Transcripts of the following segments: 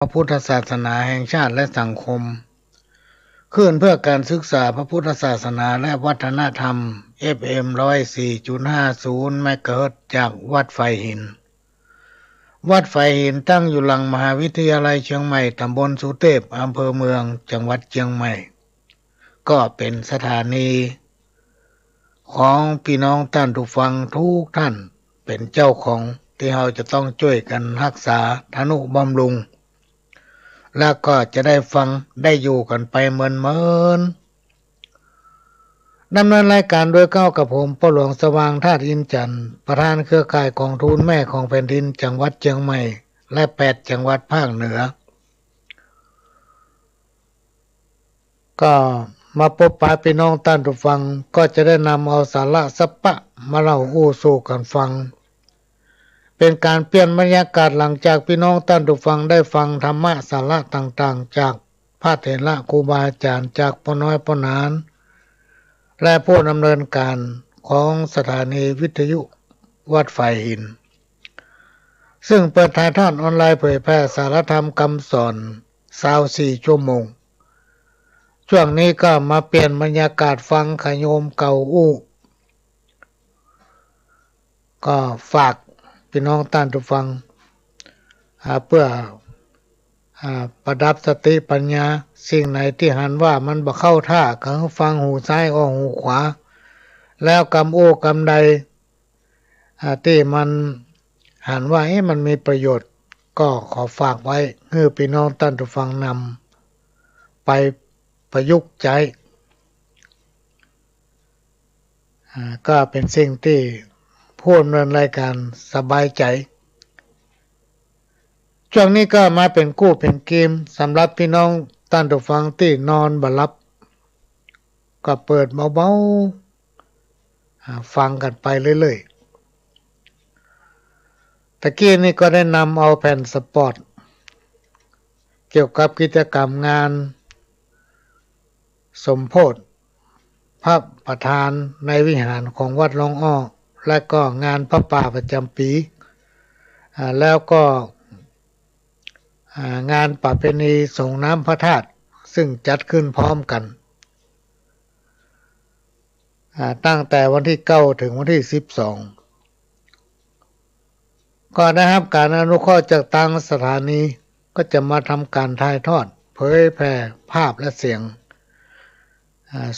พระพุทธศาสนาแห่งชาติและสังคมขึ้นเพื่อการศึกษาพระพุทธศาสนาและวัฒนธรรม FM 104.50 เมกะเฮิรตซ์จากวัดไฟหินวัดไฟหินตั้งอยู่หลังมหาวิทยาลัยเชียงใหม่ตำบลสุเทพอำเภอเมืองจังหวัดเชียงใหม่ก็เป็นสถานีของพี่น้องท่านผู้ฟังทุกท่านเป็นเจ้าของที่เราจะต้องช่วยกันรักษาทนุบำรุงแล้วก็จะได้ฟังได้อยู่กันไปเมินดำเนินรายการโดยก้าวกับผมพ่อหลวงสว่างธาตุอินจันทร์ประธานเครือข่ายกองทุนแม่ของแผ่นดินจังหวัดเชียงใหม่และ8จังหวัดภาคเหนือก็มาพบปะพี่น้องท่านผู้ฟังก็จะได้นำเอาสาระสัพพะมาเล่าสู่กันฟังเป็นการเปลี่ยนบรรยากาศหลังจากพี่น้องท่านผู้ฟังได้ฟังธรรมะสาระต่างๆจากพระเถระครูบาอาจารย์จากพ่อน้อยพ่อนานและผู้ดำเนินการของสถานีวิทยุวัดไฟหินซึ่งเปิดถ่ายทอดออนไลน์เผยแพร่สารธรรมคำสอน24ชั่วโมงช่วงนี้ก็มาเปลี่ยนบรรยากาศฟังขโยมเก่าก็ฝากพี่น้องท่านผู้ฟังเพื่อประดับสติปัญญาสิ่งไหนที่หันว่ามันบ่เข้าท่าก็ฟังหูซ้ายออกหูขวาแล้วกำใดที่มันหันว่ามันมีประโยชน์ก็ขอฝากไว้ให้พี่น้องท่านผู้ฟังนำไปประยุกต์ใช้ก็เป็นสิ่งที่ผู้ดำเนินรายการสบายใจช่วงนี้ก็มาเป็นกู้เป็นเกมสำหรับพี่น้องท่านผู้ฟังที่นอนบ่หลับก็เปิดเบาๆฟังกันไปเรื่อยๆตะกี้นี่ก็ได้นำเอาแผ่นสปอร์ตเกี่ยวกับกิจกรรมงานสมโภชพระประธานในวิหารของวัดหลวงอ้อและก็งานพระป่าประจำปีแล้วก็งานประเพณีส่งน้ำพระธาตุซึ่งจัดขึ้นพร้อมกันตั้งแต่วันที่9ถึงวันที่12ก็ได้รับการอนุเคราะห์จากทางสถานีก็จะมาทำการถ่ายทอดเผยแพร่ภาพและเสียง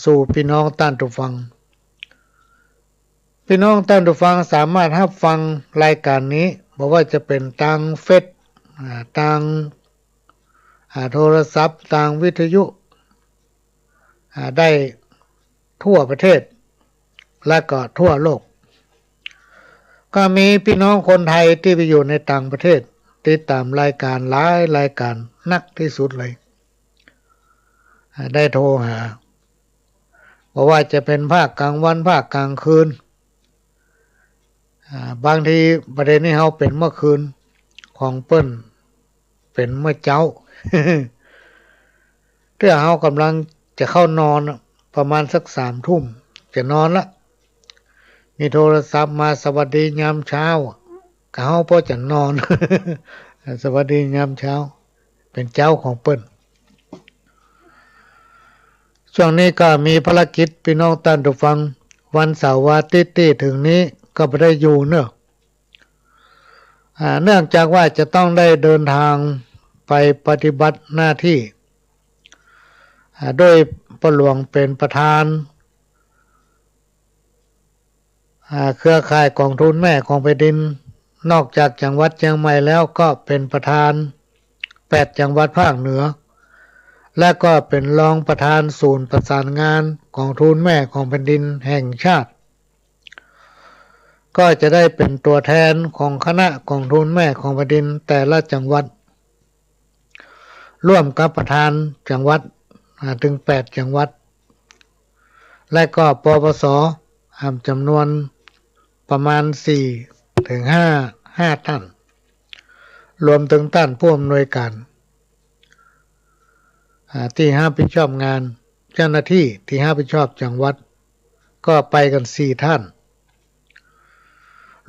สู่พี่น้องท่านผู้ฟังพี่น้องท่านผู้ฟังสามารถรับฟังรายการนี้บอกว่าจะเป็นทางเฟซทางโทรศัพท์ทางวิทยุได้ทั่วประเทศและก็ทั่วโลกก็มีพี่น้องคนไทยที่ไปอยู่ในต่างประเทศติดตามรายการหลายรายการนักที่สุดเลยได้โทรหาบอกว่าจะเป็นภาคกลางวันภาคกลางคืนบางทีประเด็นนี้เฮาเป็นเมื่อคืนของเปิ้นเป็นเมื่อเจ้าเพื่อเฮากำลังจะเข้านอนประมาณสัก3 ทุ่มจะนอนละมีโทรศัพท์มาสวัสดียามเช้าก็เฮาพอจะนอน สวัสดียามเช้าเป็นเจ้าของเปิ้นช่วงนี้ก็มีภารกิจพี่น้องท่านผู้ฟังวันเสาร์อาทิตย์ที่ถึงนี้ก็ไม่ได้อยู่เนื่องจากว่าจะต้องได้เดินทางไปปฏิบัติหน้าที่โดยพ่อหลวงเป็นประธานเครือข่ายกองทุนแม่ของแผ่นดินนอกจากจังหวัดเชียงใหม่แล้วก็เป็นประธาน8จังหวัดภาคเหนือและก็เป็นรองประธานศูนย์ประสานงานกองทุนแม่ของแผ่นดินแห่งชาติก็จะได้เป็นตัวแทนของคณะกองทุนแม่ของแผ่นดินแต่ละจังหวัดร่วมกับประธานจังหวัดถึง8จังหวัดและก็ปปสจำนวนประมาณ4ถึง5ท่านรวมถึงท่านผู้อำนวยการที่รับผิดชอบงานเจ้าหน้าที่ที่รับผิดชอบจังหวัดก็ไปกัน4ท่าน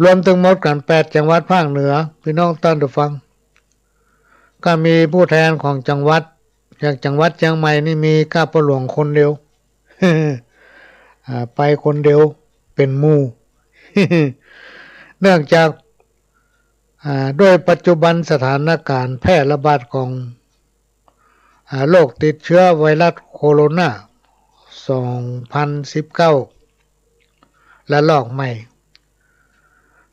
รวมถึงหมดกัน8จังหวัดภาคเหนือพี่น้องท่านผู้ฟัง ก็มีผู้แทนของจังหวัดอย่างจังหวัดเชียงใหม่นี่มีข้าพหลวงคนเดียว ไปคนเดียวเป็นหมู่ เนื่องจากด้วยปัจจุบันสถานการณ์แพร่ระบาดของโรคติดเชื้อไวรัสโคโรนา2019และลอกใหม่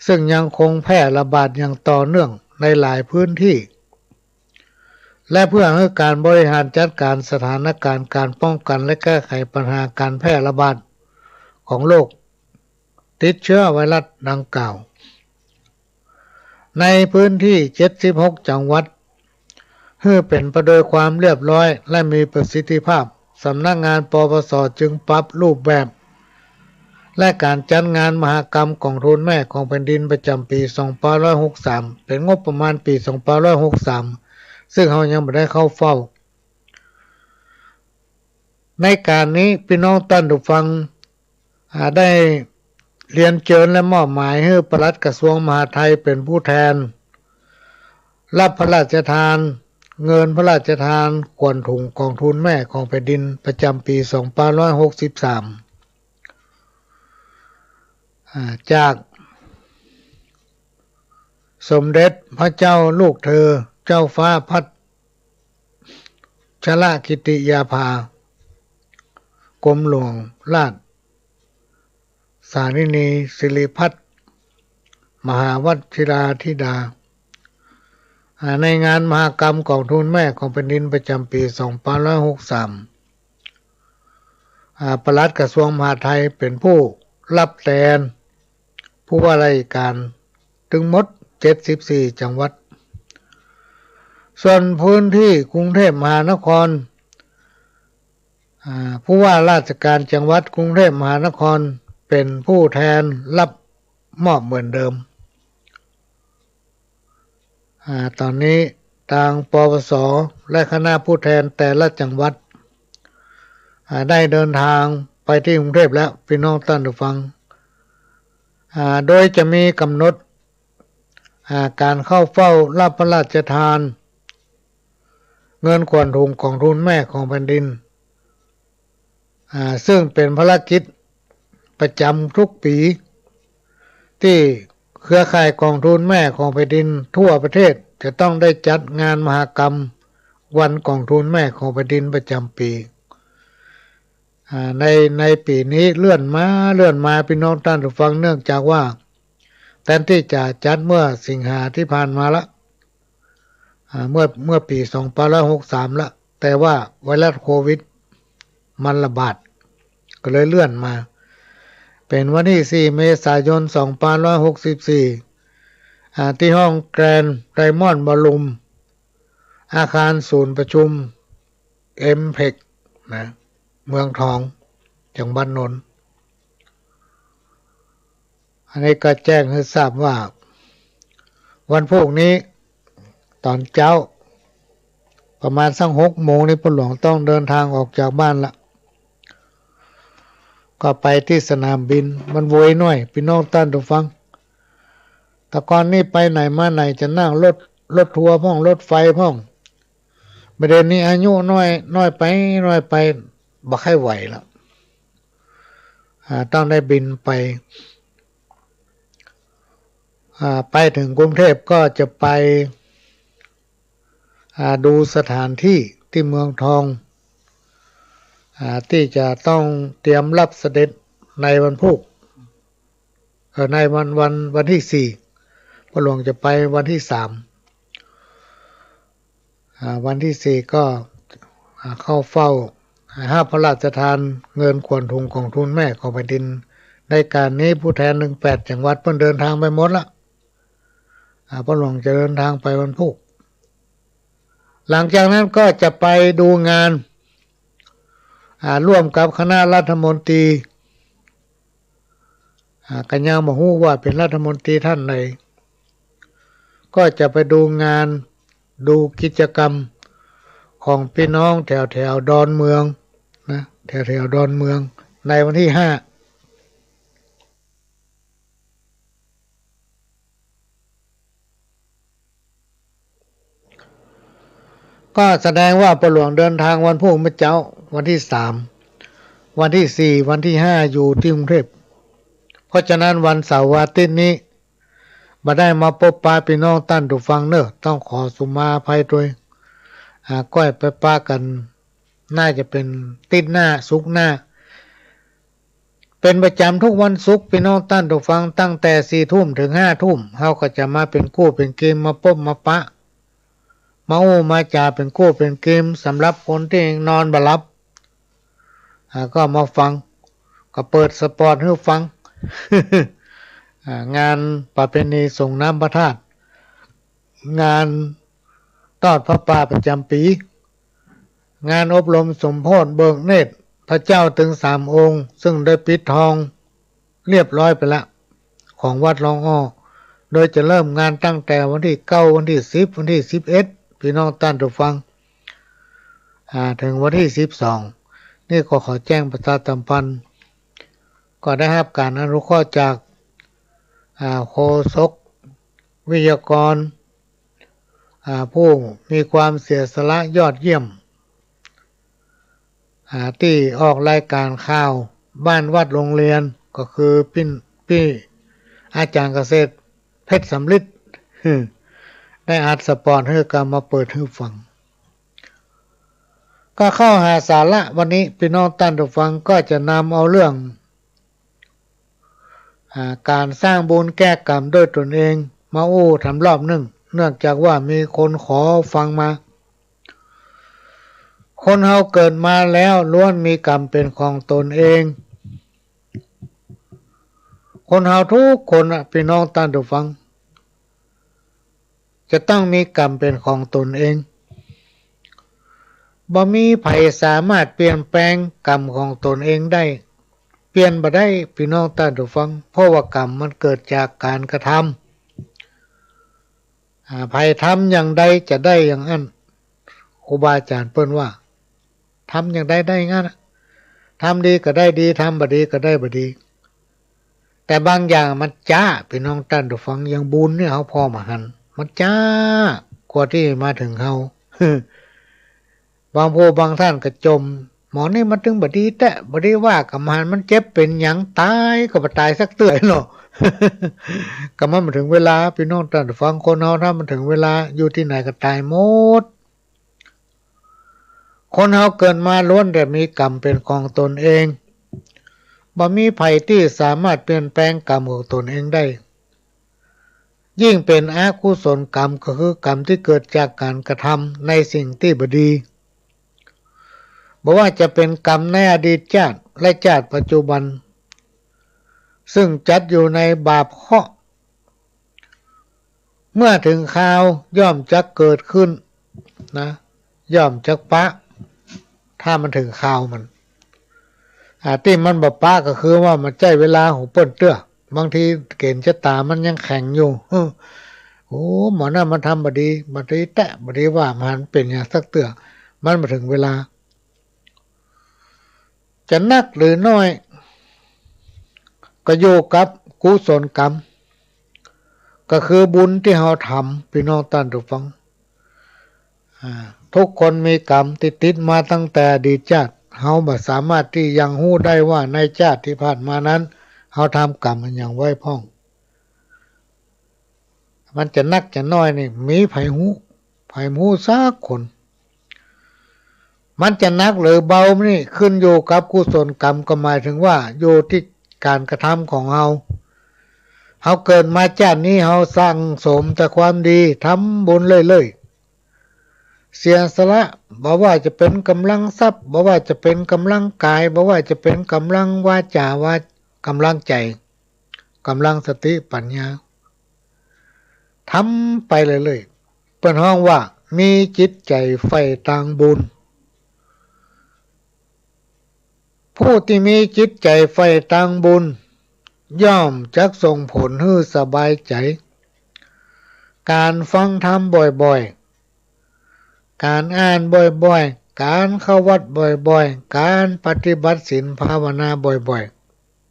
ซึ่งยังคงแพร่ระบาดอย่างต่อเนื่องในหลายพื้นที่และเพื่อให้การบริหารจัดการสถานการณ์การป้องกันและแก้ไขปัญหาการแพร่ระบาดของโรคติดเชื้อไวรัสดังกล่าวในพื้นที่76จังหวัดเพื่อเป็นไปโดยความเรียบร้อยและมีประสิทธิภาพสำนักงานปปส.จึงปรับรูปแบบและการจัดงานมหกรรมกองทุนแม่ของแผ่นดินประจำปี2563เป็นงบประมาณปี2563ซึ่งเขายังไม่ได้เข้าเฝ้าในการนี้พี่น้องท่านผู้ฟังได้เรียนเชิญและมอบหมายให้ปลัดกระทรวงมหาดไทยเป็นผู้แทนรับพระราชทานเงินพระราชทานขวัญถุงกองทุนแม่ของแผ่นดินประจำปี2563จากสมเด็จพระเจ้าลูกเธอเจ้าฟ้าพัชรกิติยาภากรมหลวงราชสารินีสิริพัฒน์มหาวชิราธิดาในงานมหกรรมกองทุนแม่ของแผ่นดินประจำปี2563ปลัดกระทรวงมหาดไทยเป็นผู้รับแทนผู้ว่าราชการถึงหมด74จังหวัดส่วนพื้นที่กรุงเทพมหานครผู้ว่าราชการจังหวัดกรุงเทพมหานครเป็นผู้แทนรับมอบเหมือนเดิมตอนนี้ทางปปส.และคณะผู้แทนแต่ละจังหวัดได้เดินทางไปที่กรุงเทพแล้วพี่น้องท่านผู้ฟังโดยจะมีกำหนดการเข้าเฝ้ารับพระราชทานเงินขวัญถุงของทุนแม่ของแผ่นดินซึ่งเป็นภารกิจประจำทุกปีที่เครือข่ายกองทุนแม่ของแผ่นดินทั่วประเทศจะต้องได้จัดงานมหกรรมวันกองทุนแม่ของแผ่นดินประจำปีในปีนี้เลื่อนมาพี่น้องท่านผู้ฟังเนื่องจากว่าแทนที่จะจัดเมื่อสิงหาที่ผ่านมาละเมื่อปี2563ละแต่ว่าไวรัสโควิดมันระบาดก็เลยเลื่อนมาเป็นวันที่4เมษายน2564ที่ห้องแกรนด์ไดมอนด์บอลลูมอาคารศูนย์ประชุมเอ็มเพ็กนะเมืองทองจังหวัดนนท์อันนี้ก็แจ้งให้ทราบว่าวันพรุ่งนี้ตอนเช้าประมาณสัก6 โมงนี้พ่อหลวงต้องเดินทางออกจากบ้านละก็ไปที่สนามบินมันโวยหน่อยพี่น้องท่านผู้ฟังแต่ก่อนนี้ไปไหนมาไหนจะนั่งรถทัวร์พ่องรถไฟพ่องประเด็นนี้อายุน้อยไปบ่ค่อยไหวแล้วต้องได้บินไปถึงกรุงเทพก็จะไปดูสถานที่ที่เมืองทองที่จะต้องเตรียมรับเสด็จในวันพุธในวันที่4พ่อหลวงจะไปวันที่3วันที่4ก็เข้าเฝ้าให้พระราชทานเงินขวัญถุงของทุนแม่ของแผ่นดินในการนี้ผู้แทน18จังหวัดเพิ่นเดินทางไปหมดละพ่อหลวงจะเดินทางไปวันพุธหลังจากนั้นก็จะไปดูงานร่วมกับคณะรัฐมนตรีกันยังบ่ฮู้ว่าเป็นรัฐมนตรีท่านใดก็จะไปดูงานดูกิจกรรมของพี่น้องแถวดอนเมืองนะแถวดอนเมืองในวันที่5 ก็แสดงว่าประหลวงเดินทางวันพรุ่งนี้เจ้าวันที่3วันที่4วันที่5อยู่ที่กรุงเทพเพราะฉะนั้นวันเสาร์อาทิตย์นี้มาได้มาพบปะพี่น้องท่านผู้ฟังเนอะต้องขอสุมาภัยด้วยก้อยไปปะกันน่าจะเป็นติดหน้าสุกหน้าเป็นประจำทุกวันศุกร์พี่น้องท่านผู้ฟังตั้งแต่4 ทุ่มถึง5 ทุ่มเขาก็จะมาเป็นกู้เป็นเกมมาพบมาปะมาโอ้มาจาเป็นกู้เป็นเกมสำหรับคนที่นอนบ่หลับก็มาฟังก็เปิดสปอร์ตให้ฟัง งานประเพณีส่งน้ำพระธาตุงานทอดพระป่าประจำปีงานอบรมสมโภชเบิกเนตรพระเจ้าถึง3 องค์ซึ่งได้ปิดทองเรียบร้อยไปแล้วของวัดรองอ้อโดยจะเริ่มงานตั้งแต่วันที่9วันที่10วันที่11พี่น้องท่านผู้ฟังถึงวันที่12นี่ก็ขอแจ้งประชาสัมพันธ์ก็ได้รับการอนุเคราะห์จากโฆษกวิทยากรผู้มีความเสียสละยอดเยี่ยมที่ออกรายการข่าวบ้านวัดโรงเรียนก็คือพี่อาจารย์เกษตรเพชรสำลิดได้อัดสปอนให้กันมาเปิดให้ฟังก็เข้าหาสาระวันนี้พี่น้องท่านผู้ฟังก็จะนำเอาเรื่องการสร้างบุญแก้กรรมด้วยตนเองมาทำรอบหนึ่งเนื่องจากว่ามีคนขอฟังมาคนเฮาเกิดมาแล้วล้วนมีกรรมเป็นของตนเองคนเฮาทุกคนพี่น้องท่านผู้ฟังจะต้องมีกรรมเป็นของตนเองบ่มีไผสามารถเปลี่ยนแปลงกรรมของตนเองได้เปลี่ยนบ่ได้พี่น้องท่านผู้ฟังเพราะว่ากรรมมันเกิดจากการกระทำไผทำอย่างใดจะได้อย่างนั้นครูบาอาจารย์เปิ้นว่าทำอย่างใดได้งั้นทำดีก็ได้ดีทำบ่ดีก็ได้บ่ดีแต่บางอย่างมันจ้าพี่น้องท่านผู้ฟังอย่างบุญเนี่ยเขาพอมาหันมันจ้ากว่าที่มาถึงเขา บางผู้บางท่านก็จมหมอนี่มันถึงบ่ดีแต่บ่ดีว่ากับมันเจ็บเป็นหยังตายก็บ่ตายสักเตื้อเนาะ ก็มันถึงเวลาพี่น้องท่านผู้ฟังคนเฮาถ้ามันถึงเวลาอยู่ที่ไหนก็ตายหมดคนเฮาเกิดมาล้วนแต่มีกรรมเป็นของตนเองบ่มีไผที่สามารถเปลี่ยนแปลงกรรมของตนเองได้ยิ่งเป็นอกุศลกรรมก็คือกรรมที่เกิดจากการกระทำในสิ่งที่บ่ดีบ่ว่าจะเป็นกรรมในอดีตชาติและชาติปัจจุบันซึ่งจัดอยู่ในบาปเคราะห์เมื่อถึงคราวย่อมจะเกิดขึ้นนะย่อมจะปะถ้ามันถึงคราวมันที่มันบ่ปะก็คือว่ามันใจเวลาหูเปิ้นเตื้อบางทีเกณฑ์ชะตามันยังแข็งอยู่โอ้หมอน่ะมันทำบ่ดีแตะบ่ดีว่ามันเป็นอย่างสักเตื้อมันมาถึงเวลาจะนักหรือน้อยก็อยู่กับกุศลกรรมก็คือบุญที่เราทำพี่น้องท่านผู้ฟังทุกคนมีกรรมติดมาตั้งแต่อดีตชาติเราบ่สามารถที่ยังรู้ได้ว่าในชาติที่ผ่านมานั้นเราทำกรรมมันอย่างไว้พ่องมันจะนักจะน้อยนี่มีไผหูสักคนมันจะนักหรือเบานี่ขึ้นอยู่กับกุศลกรรมก็หมายถึงว่าอยู่ที่การกระทำของเราเกิดมาชาตินี้เราสร้างสมแต่ความดีทำบุญเรื่อยๆเสียสละบ่ว่าจะเป็นกำลังทรัพย์บ่ว่าจะเป็นกำลังกายบ่ว่าจะเป็นกำลังวาจากำลังใจกำลังสติปัญญาทำไปเรื่อยๆเป็นห้องว่ามีจิตใจใฝ่ต่างบุญผู้ที่มีจิตใจใฝ่ต่างบุญย่อมจักส่งผลให้สบายใจการฟังธรรมบ่อยๆการอ่านบ่อยๆการเข้าวัดบ่อยๆการปฏิบัติศีลภาวนาบ่อย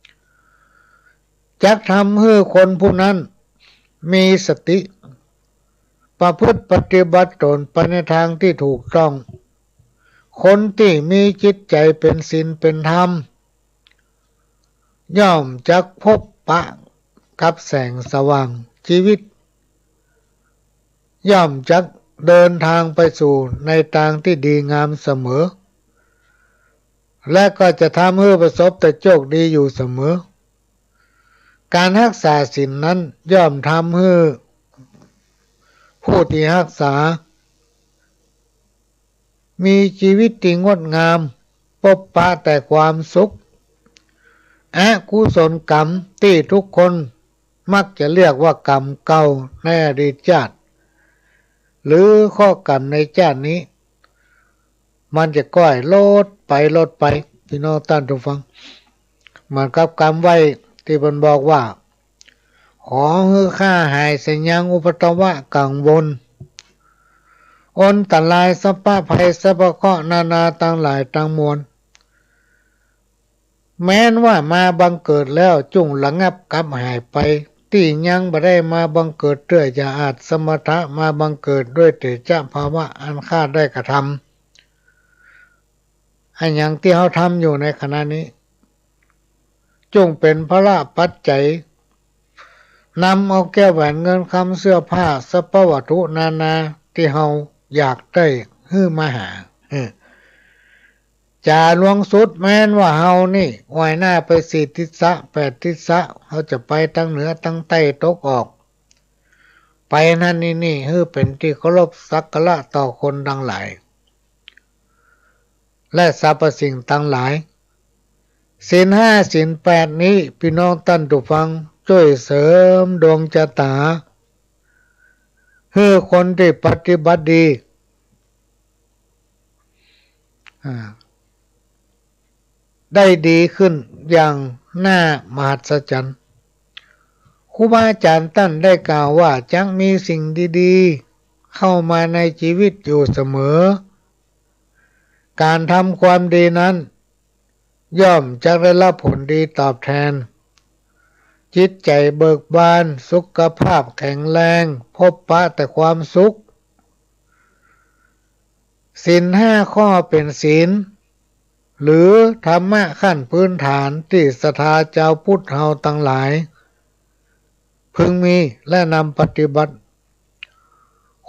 ๆจักทำให้คนผู้นั้นมีสติ ประพฤติปฏิบัติตนไปในทางที่ถูกต้องคนที่มีจิตใจเป็นศีลเป็นธรรมย่อมจักพบปะกับแสงสว่างชีวิตย่อมจักเดินทางไปสู่ในทางที่ดีงามเสมอและก็จะทำให้ประสบแต่โชคดีอยู่เสมอการรักษาศีลนั้นย่อมทำให้ผู้ที่รักษามีชีวิตที่งดงามพบปะแต่ความสุขอกุศลกรรมที่ทุกคนมักจะเรียกว่ากรรมเก่าในอดีตชาติหรือข้อกรรมในชาตินี้มันจะก้อยลดไปพี่น้องท่านผู้ฟังเหมือนกับกรรมไว้ที่มันบอกว่าขอให้ข้าหายสัญญังอุปตวะกังวลอนตรายสัพพะภัยสัพพะเคราะห์นานาตั้งหลายตั้งมวลแม้นว่ามาบังเกิดแล้วจุ่งระงับกับหายไปที่ยังบ่ได้มาบังเกิดด้วยจะอาจสมถะมาบังเกิดด้วยเตชะภาวะอันข้าได้กระทำอันอย่างที่เขาทำอยู่ในขณะนี้จงเป็นพระปัจจัยนำเอาแก้วแหวนเงินคำเสื้อผ้าสัพพวัตถุนานาที่เขาอยากได้ฮื้อมาหาจาลวงสุดแม้นว่าเฮานี่วายหน้าไปสี่ทิศะแปดทิศะเขาจะไปทั้งเหนือทั้งใต้ตกออกไปนั่นนี่ฮื้อเป็นที่เคารพสักการะต่อคนทั้งหลายและสรรพสิ่งทั้งหลายศีลห้าศีลแปดนี้พี่น้องท่านผู้ฟังช่วยเสริมดวงชะตาให้คนที่ปฏิบัติดีได้ดีขึ้นอย่างน่ามหัศจรรย์ครูบาอาจารย์ท่านได้กล่าวว่าจักมีสิ่งดีๆเข้ามาในชีวิตอยู่เสมอการทำความดีนั้นย่อมจะได้รับผลดีตอบแทนจิตใจเบิกบานสุขภาพแข็งแรงพบปะแต่ความสุขศีลห้าข้อเป็นศีลหรือธรรมะขั้นพื้นฐานที่ศรัทธาเจ้าพุทธเฮาทั้งหลายพึงมีและนำปฏิบัติ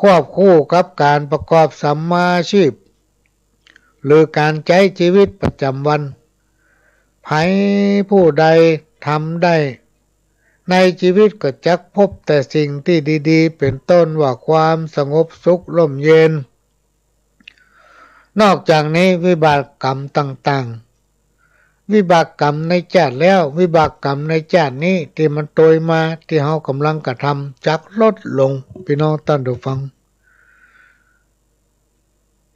ควบคู่กับการประกอบสัมมาอาชีพหรือการใช้ชีวิตประจำวันไผผู้ใดทำได้ในชีวิตก็จักพบแต่สิ่งที่ดีๆเป็นต้นว่าความสงบสุขร่มเย็นนอกจากนี้วิบากกรรมต่างๆวิบากกรรมในชาติแล้ววิบากกรรมในชาตินี้ที่มันโตยมาที่เฮากำลังกระทำจักลดลงพี่น้องท่านผู้ฟัง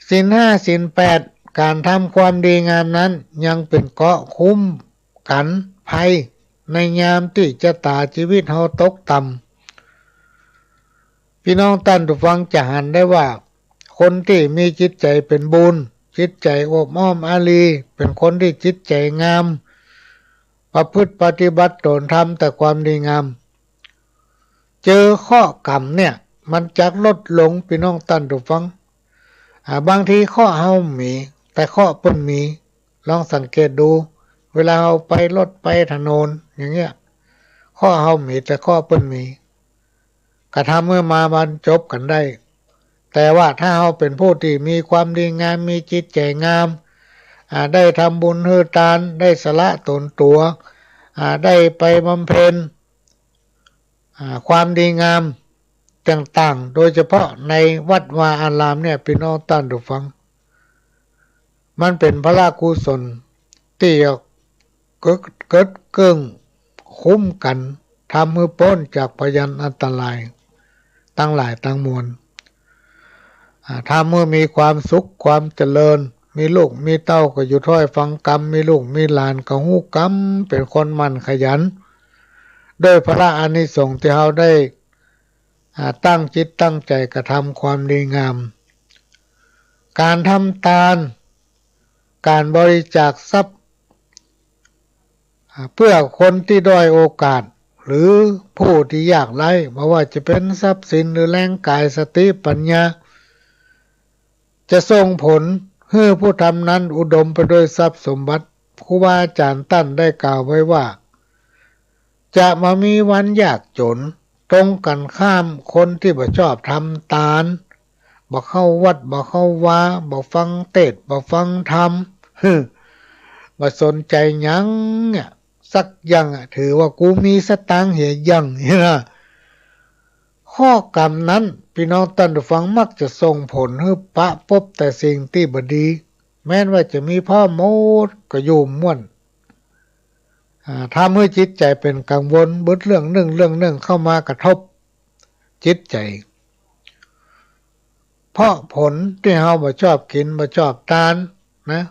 ศีลห้าศีลแปดการทำความดีงามนั้นยังเป็นเกราะคุ้มกันภัยในยามที่ชะตาชีวิตเฮาตกต่ำพี่น้องท่านผู้ฟังจะหันได้ว่าคนที่มีจิตใจเป็นบุญจิตใจอบอ้อมอารีเป็นคนที่จิตใจงามประพฤติปฏิบัติตนทำแต่ความดีงามเจอข้อกรรมเนี่ยมันจักลดลงพี่น้องท่านผู้ฟังบางทีข้อเฮามีแต่ข้อเปิ้นมีลองสังเกตดูเวลาเฮาไปรถไปถนนอย่างเงี้ยข้อเฮามีแต่ข้อเปิ้นมีกระทำเมื่อมาบรรจบกันได้แต่ว่าถ้าเฮาเป็นผู้ที่มีความดีงามมีจิตใจงามได้ทำบุญให้ทานได้สละตนตัวได้ไปบำเพ็ญความดีงามต่างๆโดยเฉพาะในวัดวาอารามเนี่ยพี่น้องท่านผู้ฟังมันเป็นพระกุศลที่เกิดเกิงคุ้มกันทำให้พ้นจากพยันอันตรายตั้งหลายตั้งมวลถ้าเมื่อมีความสุขความเจริญมีลูกมีเต้าก็อยู่ถ้อยฟังกรรมมีลูกมีหลานก็ฮู้กรรมเป็นคนมั่นขยันด้วยพระอานิสงส์ที่เราได้ตั้งจิตตั้งใจกระทำความดีงามการทำทานการบริจาคทรัพย์เพื่อคนที่ด้อยโอกาส หรือผู้ที่ยากไร้ไม่ว่าจะเป็นทรัพย์สินหรือแรงกายสติปัญญาจะส่งผลให้ผู้ทำนั้นอุดมไปด้วยทรัพย์สมบัติครูบาอาจารย์ตั้นได้กล่าวไว้ว่าจะมามีวันยากจนตรงกันข้ามคนที่บ่ชอบทำทานบ่เข้าวัดบ่เข้าวาบ่ฟังเทศน์บ่ฟังธรรมบ่สนใจหยังเนี่ยสักอย่างถือว่ากูมีสตางค์เหียยังนี่นะข้อกรรมนั้นพี่น้องท่านผู้ฟังมักจะส่งผลให้ปะพบแต่สิ่งที่บ่ดีแม้ว่าจะมีพ่อโมดก็อยู่ม่วนทำให้จิตใจเป็นกังวลเบิดเรื่องหนึ่งเข้ามากระทบจิตใจเพราะผลที่เราบ่ชอบกินบ่ชอบทานนะ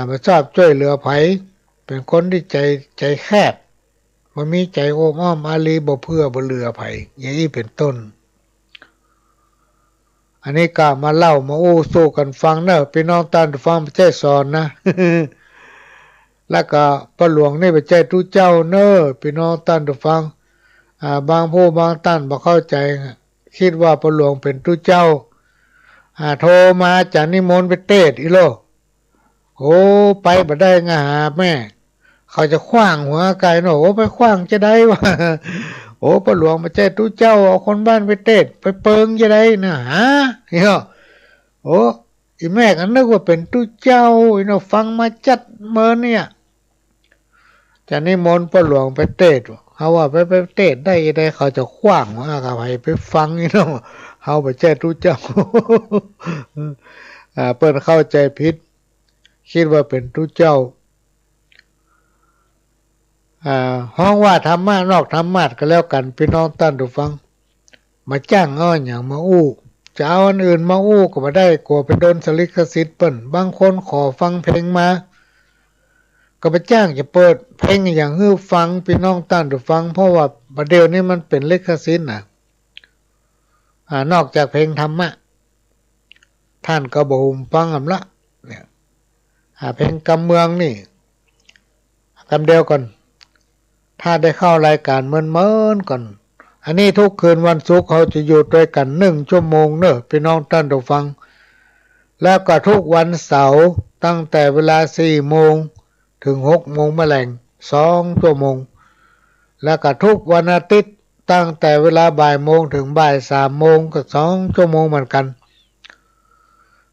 บ่ชอบช่วยเหลือไผเป็นคนที่ใจแคบบ่มีใจโอ้มอ้อมอารีบ่เพื่อบ่เหลือไผอย่างนี้เป็นต้นอันนี้ก็มาเล่ามาอู้สู้กันฟังเนอะพี่น้องท่านฟังไม่ใช่สอนนะ แล้วก็พระหลวงนี่ไม่ใช่ทุเจ้าเนอะพี่น้องท่านฟังบางผู้บางท่านบ่เข้าใจคิดว่าพระหลวงเป็นทุเจ้าโทรมาจากนิมนต์ไปเทศน์อีโลโอ้ไปบ่ได้งาหาแม่เขาจะขว้างหัวไก่เนาะโอ้ไปขว้างจะได้วะ โอ้พระหลวงมาเจ้ทุเจ้าเอาคนบ้านไปเทศน์ไปเปิงจะได้นะฮะนี่เหรอโอ้อีแม่ก็นึกว่าเป็นทุเจ้าอีเนาะฟังมาจัดเมินเนี่ยจากนิมนต์พระหลวงไปเทศน์เขาว่าไปเทศน์ได้เขาจะขว้างหัวกับไปฟังอีเนาะเขาไปเจ้ทุเจ้า เปิ้นเข้าใจผิดคิดว่าเป็นทุเจ้าห้องว่าธรรมะนอกธรรมะก็แล้วกันพี่น้องท่านผู้ฟังมาจ้างเอาอย่างมาอู้จะเอาอันอื่นมาอู้ก็บ่ได้กลัวไปโดนสลิขสิทธิ์เปิ้นบางคนขอฟังเพลงมาก็ไปจ้างจะเปิดเพลงอย่างฮื้อฟังพี่น้องท่านผู้ฟังเพราะว่าประเดี๋ยวนี้มันเป็นลิขสิทธิ์นอกจากเพลงธรรมะท่านก็บ่ฮู้ฟังอำละเนี่ยเพลงกำเมืองนี่คำเดียวก่อนถ้าได้เข้ารายการเมินก่อนอันนี้ทุกคืนวันศุกร์เขาจะอยู่ด้วยกัน1 ชั่วโมงเนอะพี่น้องท่านผู้ฟังแล้วก็ทุกวันเสาร์ตั้งแต่เวลา4 โมงถึง6 โมงแมลง2 ชั่วโมงแล้วก็ทุกวันอาทิตย์ตั้งแต่เวลาบ่ายโมงถึงบ่าย3 โมงก็2 ชั่วโมงเหมือนกัน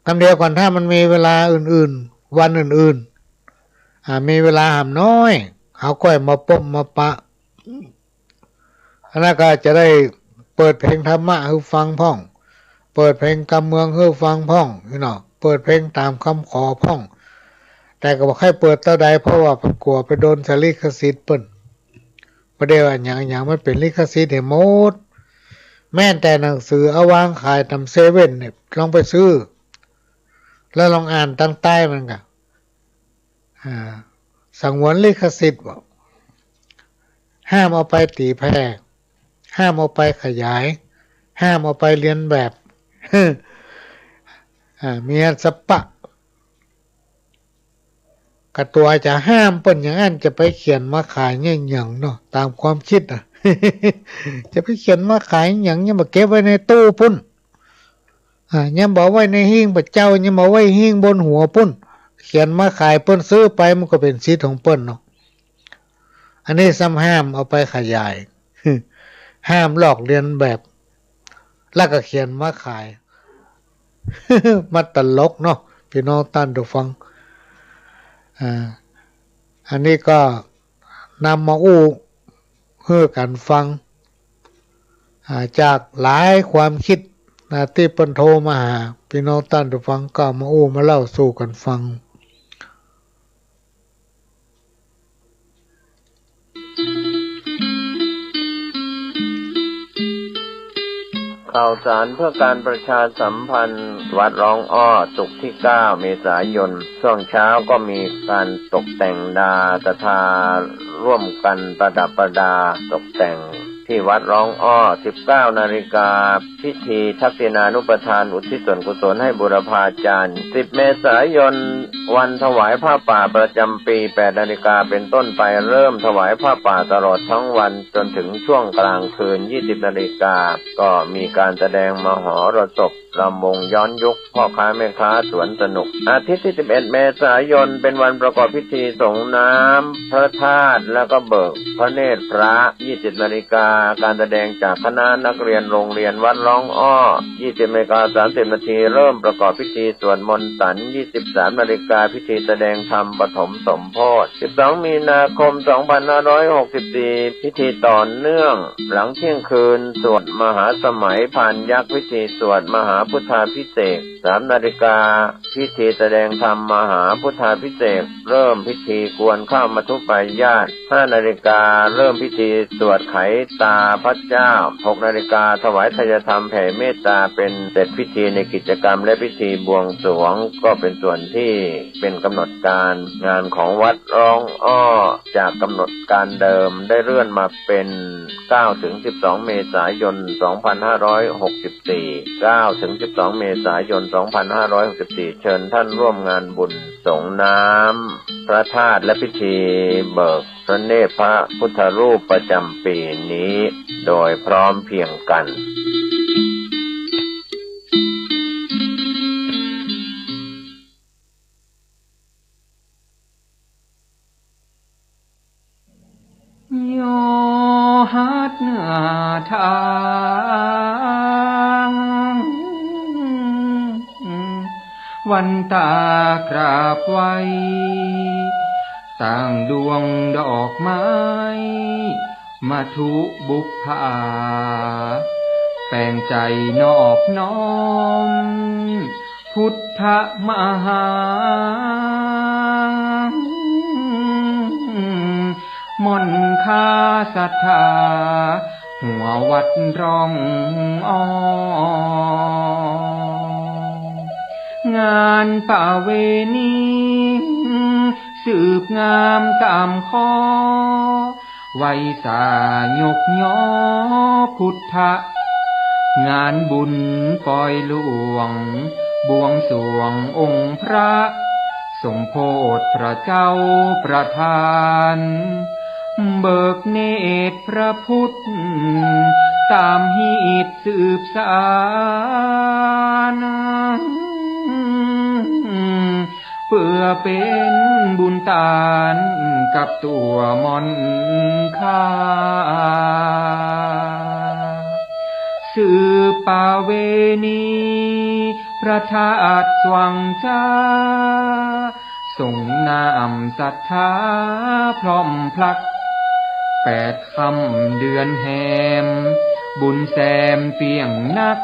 คำเดียวก่อนถ้ามันมีเวลาอื่นๆวันอื่นๆมีเวลาหำน้อยเขาค่อยมาปบมาปะอันนั้นก็จะได้เปิดเพลงธรรมะให้ฟังพ่องเปิดเพลงกำเมืองให้ฟังพ่องพี่น้องเปิดเพลงตามคำขอพ่องแต่ก็บอกให้เปิดเท่าใดเพราะว่าพันกลัวไปโดนลิขสิทธิ์เปิ้นประเดี๋ยวอย่างมันเป็นลิขสิทธิ์ให้หมดแม้แต่หนังสือเอาวางขายตามเซเว่นเนี่ยลองไปซื้อแล้วลองอ่านตั้งใต้มันก็สังวนลิขสิทธิ์บอกห้ามเอาไปตีแพร่ห้ามเอาไปขยายห้ามเอาไปเรียนแบบมีอันสปะกระตัวจะห้ามเปิ้นอย่างนั้นจะไปเขียนมาขายอย่างเนาะตามความคิดจะไปเขียนมาขายอย่างยังมาเก็บไว้ในตู้พุ่นยังบอกไว้ในหิ้งพระเจ้ายังบอกไว้หิ้งบนหัวพุ่นเขียนมาขายเปิ้นซื้อไปมันก็เป็นสิทธิ์ของเปิ้นเนาะอันนี้ซ้ำห้ามเอาไปขยายห้ามลอกเลียนแบบแล้วก็เขียนมาขายมาตลกเนาะพี่น้องท่านผู้ฟังอันนี้ก็นำมาอู้เพื่อกันฟังจากหลายความคิดที่เปิ้นโทรมาหาพี่น้องท่านผู้ฟังก็มาอู้มาเล่าสู่กันฟังข่าวสารเพื่อการประชาสัมพันธ์วัดร้องอ้อศุกร์ที่9 เมษายนช่วงเช้าก็มีการตกแต่งดาตถาร่วมกันประดับประดาตกแต่งที่วัดร้องอ้อ 19 นาฬิกาพิธีทักษิณานุปทานอุทิศส่วนกุศลให้บุรพาจารย์10 เมษายน วันถวายผ้าป่าประจำปี 8 นาฬิกาเป็นต้นไปเริ่มถวายผ้าป่าตลอดทั้งวันจนถึงช่วงกลางคืน 20 นาฬิกาก็มีการแสดงมหรสพรำวงย้อนยุคพ่อค้าแม่ค้าสวนสนุกอาทิตย์ที่ 11 เมษายนเป็นวันประกอบพิธีส่งน้ำพระธาตุแล้วก็เบิกพระเนตรพระ 20 นาฬิกาการแสดงจากคณะนักเรียนโรงเรียนวัดร้องอ้อ 20 นาฬิกา 30 นาทีเริ่มประกอบพิธีสวดมนต์สัน 23 นาฬิกาพิธีแสดงธรรมปฐมสมโภช 12 มีนาคม 2564 พิธีต่อเนื่องหลังเที่ยงคืนสวดมหาสมัยพานยักษ์พิธีสวดมหาพุทธาภิเษก 3 นาฬิกาพิธีแสดงธรรมมหาพุทธาภิเษกเริ่มพิธีกวนข้าวมัทุปายาต 5 นาฬิกาเริ่มพิธีสวดไขตาพระเจ้า 6 นาฬิกาถวายทายธรรมแผ่เมตตาเป็นเสร็จพิธีในกิจกรรมและพิธีบวงสรวงก็เป็นส่วนที่เป็นกำหนดการงานของวัดร้องอ้อจากกำหนดการเดิมได้เลื่อนมาเป็น9 ถึง 12 เมษายน 2564 9 ถึง 12 เมษายน 2564 เชิญท่านร่วมงานบุญสงน้ำพระธาตุและพิธีเบิกพระเนตรพระพุทธรูปประจำปีนี้โดยพร้อมเพรียงกันโยหัดทางวันตากราบไว้ต่างดวงดอกไม้มาทุบุพภาแปลงใจนอบน้อมพุทธมหามนคาศรัทธาหัววัดร้องอ้องานป่าเวณีสืบงามตามข้อไว้สายกย่อพุทธะงานบุญปล่อยหลวงบวงสรวงองค์พระสมโพธิพระเจ้าประทานเบิกเนตรพระพุทธตามหีบสืบสานเพื่อเป็นบุญตานกับตัวมนคาสืบป่าเวณีพระธาตุสว่างจ้าส่งน้ำศรัทธาพร้อมพลัก8 ค่ำเดือนแหมบุญแซมเปียงนัก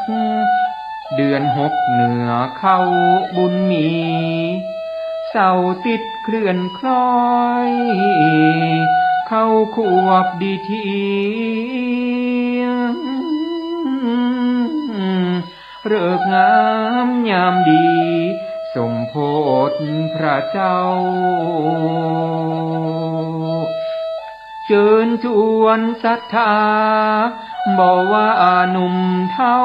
เดือน6เหนือเข้าบุญมีเสาติดเคลื่อนคล้อยเข้าควบดีทีเลิกงามยามดีสมโพธิพระเจ้าเชิญชวนศรัทธาบอกว่าหนุ่มเท่า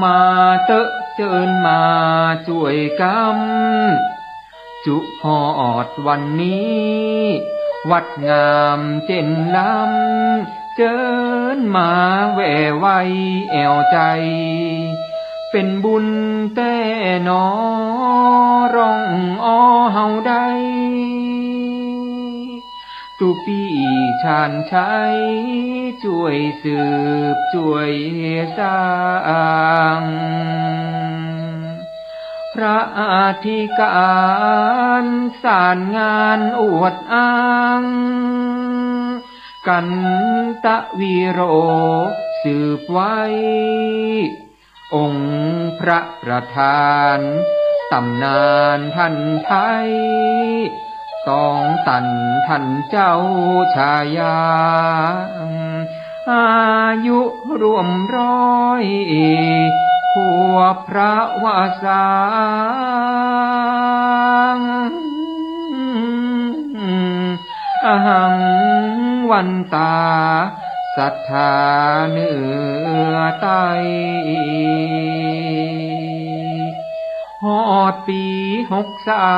มาเตอะเชิญมาช่วยกำจุหอดวันนี้วัดงามเจนลำเชิญมาแหวไว้แอวใจเป็นบุญแต่นอร้องอ้อเฮาได้ตุปีชาญชัยช่วยสืบช่วยสร้างพระอธิการสารงานอวดอ้างกันตะวีโรสืบไว้องค์พระประธานตำนานท่านไทยต้องตันท่านเจ้าชายาอายุรวม100 ขวบพระวาสาอหังวันตาศรัทธาเนื้อไต ฮอดปี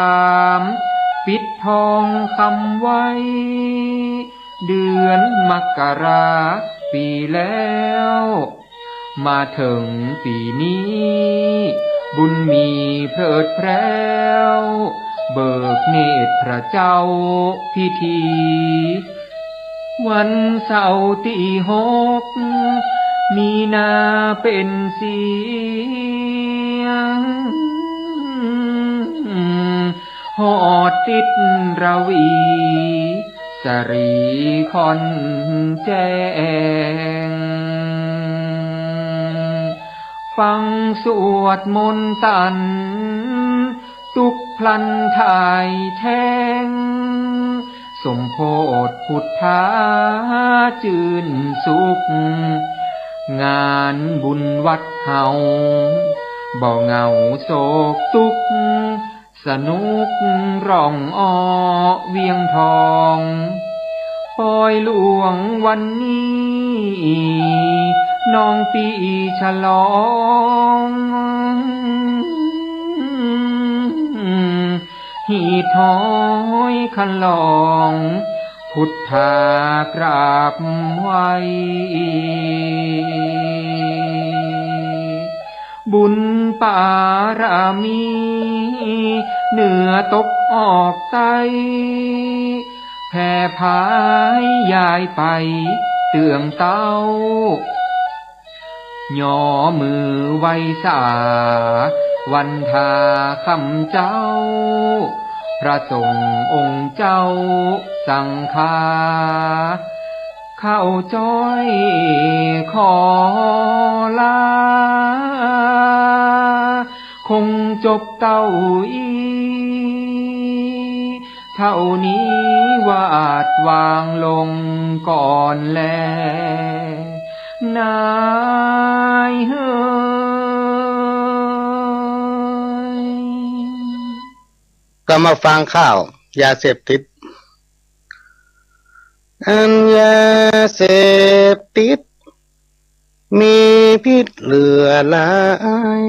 63ปิดทองคำไว้เดือนมกราปีแล้วมาถึงปีนี้บุญมีเพลิดเพล้วเบิกเนตรพระเจ้าพิธีวันเสาร์ที่6มีนาเป็นเสียงฮอดติดระวีสรีคอนแจ้งฟังสวดมนต์ตันตุกพลันถ่ายแท่งสมโพธิพุทธาจื่นสุขงานบุญวัดเฮาบ่เหงาโศกทุกข์สนุกร้องอ้อเวียงทองปล่อยหลวงวันนี้น้องปีฉลองหีถอยคันลองพุทธากราบไว้บุญปารามีเหนือตกออกใต้แผ่พายยายไปเตืองเต้าย่อมือไว้สาวันทาคำเจ้าพระสงฆ์องค์เจ้าสังฆาเข้าจ้อยขอลาคงจบเต้าอีเท่านี้วาดวางลงก่อนแลนายเฮ้ยก็มาฟังข่าวยาเสพติดอันยาเสพติดมีพิษเหลือหลาย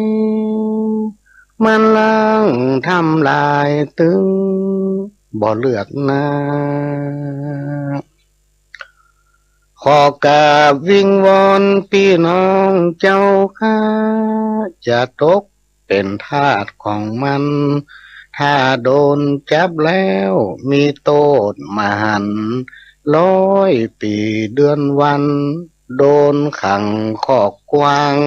มันล้างทำลายตึงบ่เลือกหน้าขอกราบวิงวอนพี่น้องเจ้าข้าจะตกเป็นทาสของมันถ้าโดนจับแล้วมีโทษมหันต์100 ปีเดือนวันโดนขังคอกกวาง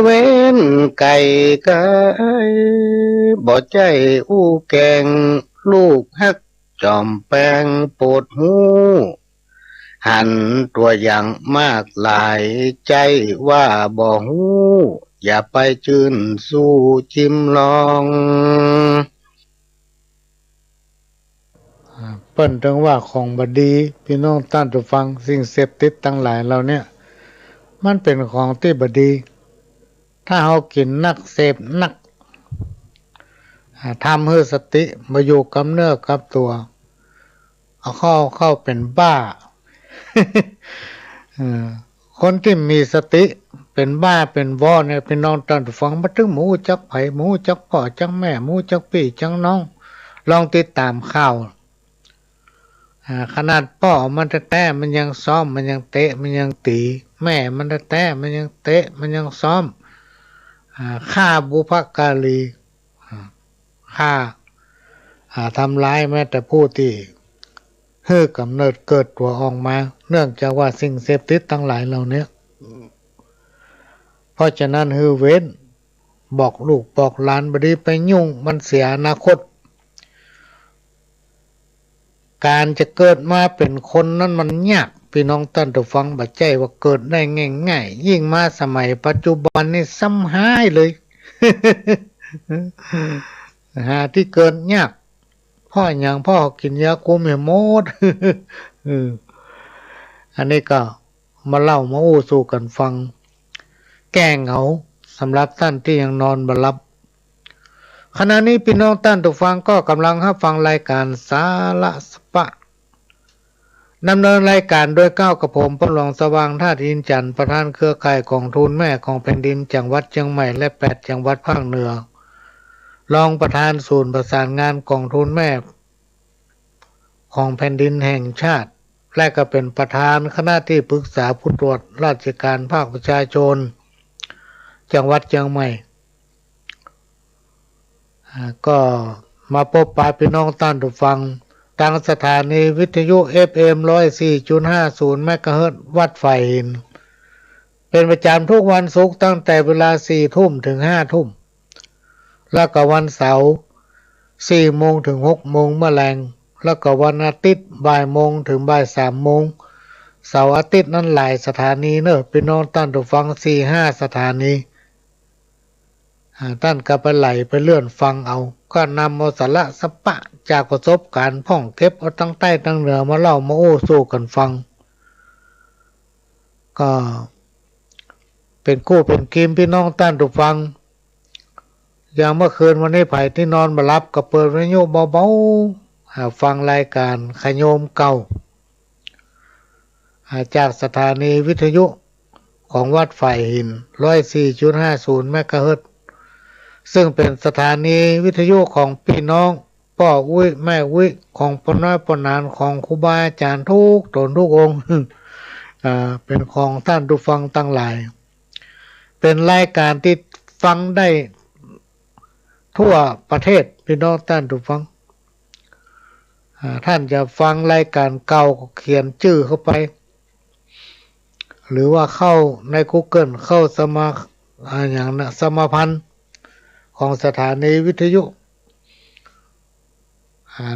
เว้นไก่ไก่บ่ใจอู้แกงลูกฮักจอมแปงปวดหูหันตัวอย่างมากหลายใจว่าบ่หูอย่าไปจืนสู้จิ้มลองเปิ้นถึงว่าของบดีพี่น้องท่านผู้ฟังสิ่งเสพติดทั้งหลายเราเนี่ยมันเป็นของที่บดีถ้าเฮากินนักเสพนักทำให้สติมาอยู่กับเนื้อกับตัวเอาเข้าเป็นบ้า คนที่มีสติเป็นบ้าเป็นวอเนี่ยพี่น้องท่านผู้ฟังบ่ถึงหมูจักไผหมูจักพ่อจักแม่หมูจักพี่จักน้องลองติดตามข่าวขนาดพ่อมันแท้ๆมันยังซ้อมมันยังเตะมันยังตีแม่มันแท้ๆมันยังเตะมันยังซ้อมฆ่าบุพการีฆ่าทำร้ายแม้แต่ผู้ที่กำเนิดเกิดตัวออกมาเนื่องจากว่าสิ่งเสพติดทั้งหลายเหล่านี้เพราะฉะนั้นเว้นบอกลูกบอกหลานบ่ดีไปยุ่งมันเสียอนาคตการจะเกิดมาเป็นคนนั้นมันยากพี่น้องท่านผู้ฟังบ่ใจว่าเกิดได้ง่ายๆยิ่งมาสมัยปัจจุบันนี่ซ้ำหายเลย หาที่เกิดยากพ่ออย่างพ่อกินยาคุมให้หมด อันนี้ก็มาเล่ามาอู้สู่กันฟังแก้เหงาสำหรับท่านที่ยังนอนบ่หลับขณะนี้พี่น้องท่านผู้ฟังก็กำลังรับฟังรายการสาระสปะ ดำเนินรายการโดยก้าวกระผมพระหลวงสว่างท่าดินจันทร์ประธานเครือข่ายกองทุนแม่ของแผ่นดินจังหวัดเชียงใหม่และ8จังหวัดภาคเหนือรองประธานศูนย์ประสานงานกองทุนแม่ของแผ่นดินแห่งชาติและก็เป็นประธานคณะที่ปรึกษาผู้ตรวจราชการภาคประชาชนจังหวัดเชียงใหม่ก็มาพบปะพี่น้องท่านผู้ฟังทางสถานีวิทยุ FM 104.50 เมกะเฮิรตซ์วัดไฟหินเป็นประจำทุกวันศุกร์ตั้งแต่เวลา 4 ทุ่มถึง 5 ทุ่มแล้วก็วันเสาร์ 4 โมงถึง 6 โมงเมื่อแลงแล้วก็วันอาทิตย์บ่ายโมงถึงบ่าย 3 โมงเสาร์อาทิตย์นั้นหลายสถานีเนอะพี่น้องท่านผู้ฟัง 4-5 สถานีท่านก็ไปไหลไปเลื่อนฟังเอาก็นำเอาสาระสะปะจากประสบการณ์พ่องเทปเอาตั้งใต้ตั้งเหนือมาเล่ามาโอ้สู้กันฟังก็เป็นกู้เป็นกิมพี่น้องท่านผู้ฟังอย่างเมื่อคืนวันนี้ไผ่ที่นอนมารับก็เปิดวิทยุเบาๆฟังรายการขโยมเก่าจากสถานีวิทยุของวัดไฟหิน 104.50 เมกะเฮิรตซ์ซึ่งเป็นสถานีวิทยุของพี่น้องพ่ออุ้ยแม่อุ้ยของพ่อน้อยพ่อนานของครูบาอาจารย์ทุกตนทุกองค์เป็นของท่านผู้ฟังทั้งหลายเป็นรายการที่ฟังได้ทั่วประเทศพี่น้องท่านผู้ฟังท่านจะฟังรายการเก่าก็เขียนชื่อเข้าไปหรือว่าเข้าใน Google เข้าอย่างนะสมาพันธ์ของสถานีวิทยุ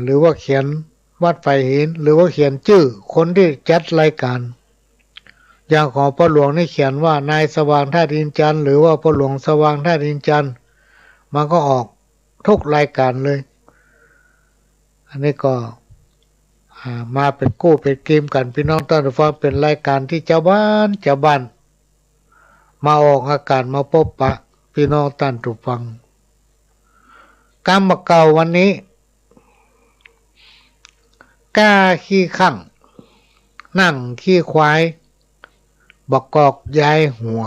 หรือว่าเขียนวัดไฟหินหรือว่าเขียนชื่อคนที่จัดรายการอย่างของพ่อหลวงนี่เขียนว่านายสว่างท่าดินจันทร์หรือว่าพ่อหลวงสว่างท่าดินจันทร์มันก็ออกทุกรายการเลยอันนี้ก็มาเป็นกู้เป็นเกมกันพี่น้องท่านผู้ฟังเป็นรายการที่เจ้าบ้านมาออกอากาศมาพบปะพี่น้องท่านผู้ฟังกรรมเก่าวันนี้กล้าขี้ข้างนั่งขี้ควายบอกกอกย้ายหัว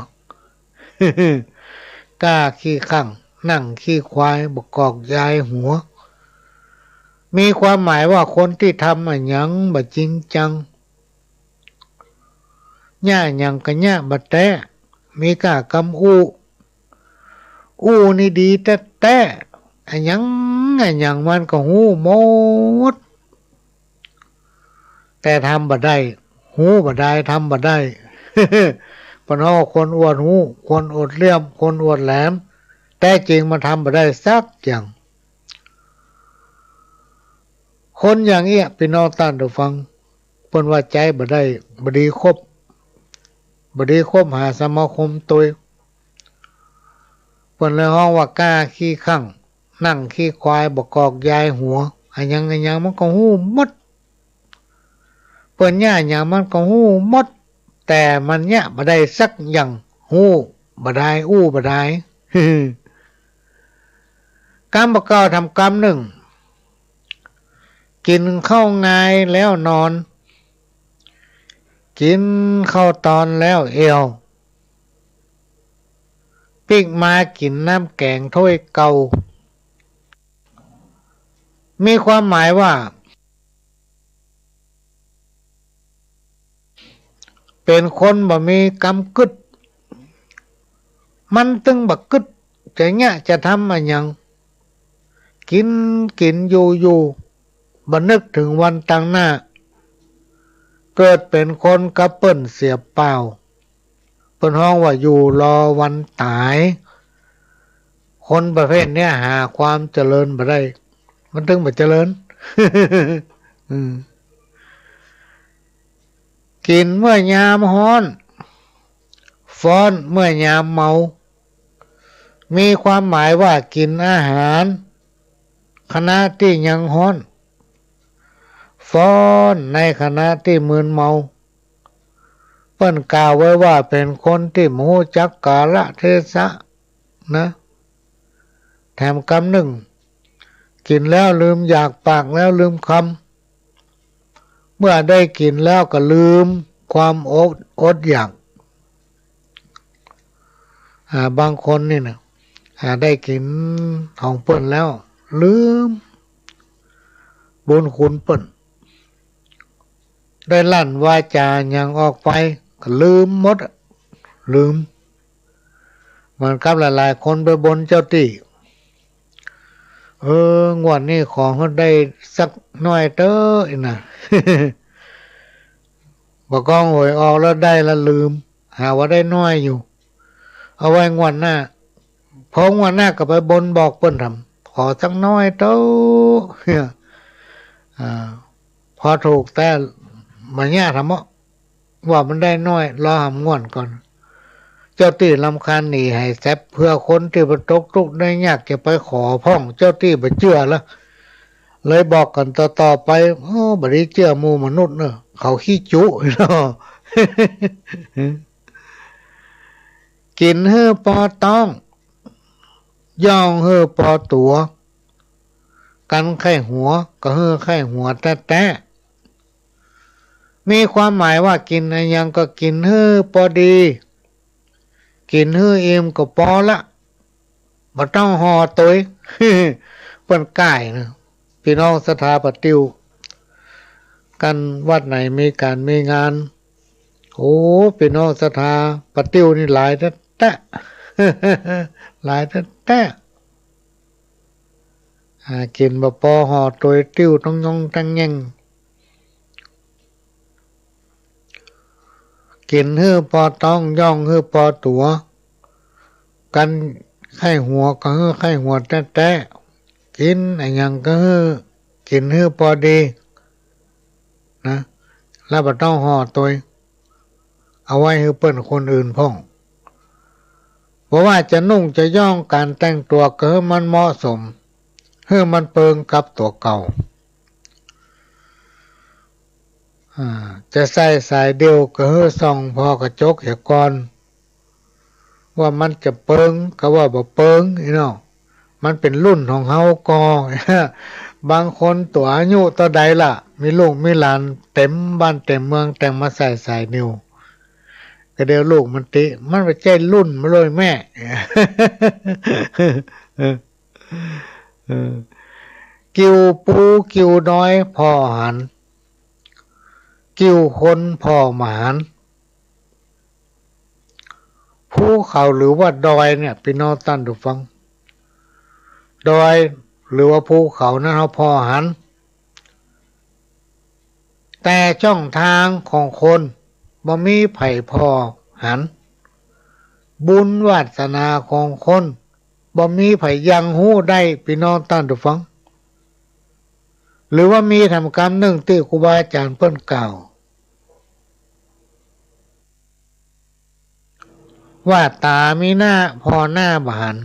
กล้าขี้ข้างนั่งขี้ควายบอกกอกย้ายหัวมีความหมายว่าคนที่ทำอย่างยังบ่จริงจังย่ายังกะย่าบ่แต้มีกล้ากำอู้นี่ดีแต่อันยังมันก็หูหมดแต่ทำบ่ได้หูบ่ได้ทำบ่ได้ ปนอ้อคนอวดหูคนอดเลี่ยมคนอวดแหลมแต่จริงมันทำบ่ได้สักอย่างคนอย่างเงี้ยพี่น้องท่านผู้ฟังเพิ่นว่าใจบ่ได้บ่ดีคบหาสมาคมตัวเพิ่นเลยฮ้องว่ากล้าขี้ข้างนั่งขี้ควายบ่กอกย้ายหัวอันยังมันก็ฮู้หมดเพิ่นย่าหยังมันก็ฮู้หมดแต่มันเนี่ยบ่ได้สักอย่างฮู้บ่ได้อู้บ่ได้ กรรมเก่าทำกรรมหนึ่งกินข้าวงายแล้วนอนกินข้าวตอนแล้วเอวปิกมากินน้ำแกงถ้วยเก่ามีความหมายว่าเป็นคนบ่มีกำกึดมันตึงบักกึดจะเนี่ยจะทำอะไรยังกินอยู่บ่นึกถึงวันตั้งหน้าเกิดเป็นคนกระเปิ้นเสียเปล่าเปิ้นฮ้องว่าอยู่รอวันตายคนประเภทเนี้ยหาความเจริญบ่ได้มันถึงบ่เจริญ กินเมื่อยามฮ้อนฟ้อนเมื่อยามเมามีความหมายว่ากินอาหารขณะที่ยังฮ้อนฟ้อนในขณะที่มึนเมาเปิ้นกล่าวไว้ว่าเป็นคนที่บ่รู้จักกาลเทศะนะแถมคำหนึ่งกินแล้วลืมอยากปากแล้วลืมคำ มื่อได้กินแล้วก็ลืมความอดอยากบางคนนี่นะได้กินของเปิ้นแล้วลืมบุญคุณเปิ้นได้ลั่นวาจาอย่างออกไปก็ลืมหมดลืมเหมือนกับหลายๆคนไปบนเจ้าที่งวดนี้ขอให้ได้สักหน่อยเต้อนะ บ่กองหวยออกแล้วได้แล้วลืมหาว่าได้น้อยอยู่เอาไว้งวดหน้าพองวดหน้าก็ไปบนบอกเปิ้นทำขอสักน้อยเต้อ พอถูกแต่มาแย่ทำว่ามันได้น้อยรอหำง่วนก่อนเจ้าตี้ลำคาญหนีให้แซบเพื่อคนที่ประตกทุกข์ได้ยากจะไปขอพ่องเจ้าตี้ไปเชื่อแล้วเลยบอกกันต่อไปบัดนี้เชื่อหมู่มนุษย์เนอะเขาขี้จุเนาะ กินเฮือปอต้องย่องเฮือปอตัวกันไข้หัวก็เฮือไข้หัวแต่มีความหมายว่ากินอะไรยังก็กินเฮือพอดีกินเฮือเอ็มก็พอละบ่ต้องห่อตัว เปิ้นก่ายนะพี่น้องสถาปติวกันวัดไหนมีการมีงานพี่น้องสถาปติวนี่หลายแท้ หลายแท้กินบ่พอห่อตัวติ้วต้องยองตั้งแยงกินเฮือพอต้องย่องเฮือพอตัวกันไข้หัวก็เฮือไข้หัวแท้กินอะไรยังก็เฮือกินเฮือพอดีนะแล้วบ่ต้องห่อตัวเอาไว้ให้เปิ้นคนอื่นพ่องเพราะว่าจะนุ่งจะย่องการแต่งตัวก็ให้มันเหมาะสมให้มันเปิงกับตัวเก่าจะใส่สายเดียวก็ให้ส่องพอกระจกเหี่ยก่อนว่ามันจะเปิงก็ว่าบ่เปิงเนาะมันเป็นรุ่นของเฮาก่อ บางคนตัวอายุต่อใดล่ะมีลูกมีหลานเต็มบ้านเต็มเมืองแต่งมาใส่สายนิ้วก็เดี๋ยวลูกมันติมันไปใจรุ่นมาเลยแม่ กิวปูกิวน้อยพ่อหันกิ้วคนพ่อหมานภูเขาหรือว่าดอยเนี่ยพี่น้องท่านผู้ฟังดอยหรือว่าภูเขานั้นเขาพ่อหันแต่ช่องทางของคนบ่มีไผ่พ่อหันบุญวาสนาของคนบ่มีไผ่ยังหู้ได้พี่น้องท่านผู้ฟังหรือว่ามีทำกรรมหนึ่งที่ครูบาอาจารย์เพิ่นกล่าวว่าตามีหน้าพอหน้าบาน